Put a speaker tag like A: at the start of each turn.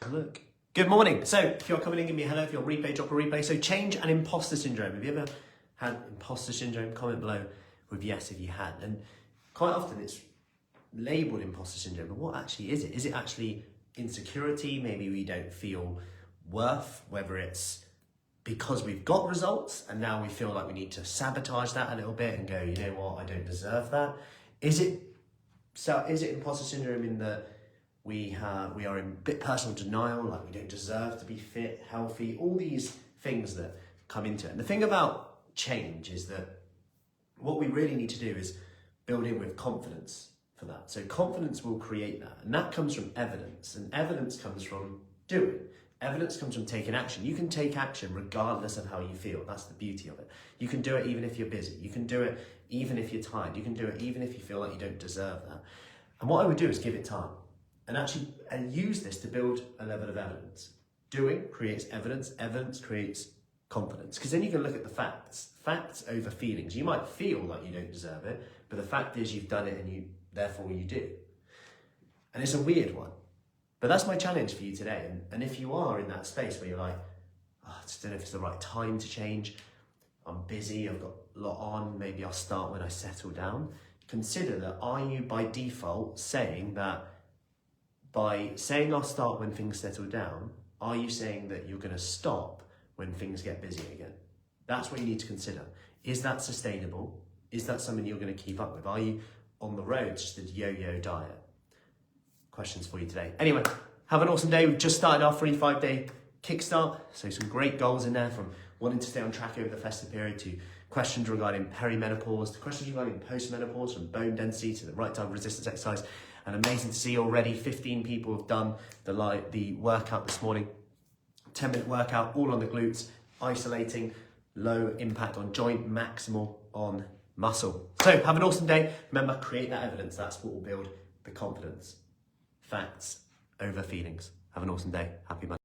A: Look. Good morning. So if you're coming in, give me a hello. If you're on replay, drop a replay. So change and imposter syndrome. Have you ever had imposter syndrome? Comment below with yes if you had. And quite often it's labelled imposter syndrome, but what actually is it? Is it actually insecurity? Maybe we don't feel worth, whether it's because we've got results and now we feel like we need to sabotage that a little bit and go, you know what, I don't deserve that. Is it imposter syndrome in that we are in a bit personal denial, like we don't deserve to be fit, healthy, all these things that come into it. And the thing about change is that what we really need to do is build in with confidence for that. So confidence will create that. And that comes from evidence. And evidence comes from doing. Evidence comes from taking action. You can take action regardless of how you feel. That's the beauty of it. You can do it even if you're busy. You can do it even if you're tired. You can do it even if you feel like you don't deserve that. And what I would do is give it time and use this to build a level of evidence. Doing creates evidence. Evidence creates confidence. Because then you can look at the facts. Facts over feelings. You might feel like you don't deserve it, but the fact is you've done it and therefore you do. And it's a weird one. But that's my challenge for you today. And if you are in that space where you're like, oh, I just don't know if it's the right time to change, I'm busy, I've got a lot on, maybe I'll start when I settle down. Consider that, are you by default saying that, by saying I'll start when things settle down, are you saying that you're going to stop when things get busy again? That's what you need to consider. Is that sustainable? Is that something you're going to keep up with? Are you on the road, just a yo-yo diet? Questions for you today. Anyway, have an awesome day. We've just started our free 5-day kickstart. So some great goals in there, from wanting to stay on track over the festive period to questions regarding perimenopause, to questions regarding postmenopause, from bone density to the right type of resistance exercise. And amazing to see already 15 people have done the workout this morning. 10-minute workout, all on the glutes, isolating, low impact on joint, maximal on muscle. So have an awesome day. Remember, create that evidence. That's what will build the confidence. Facts over feelings. Have an awesome day. Happy Monday.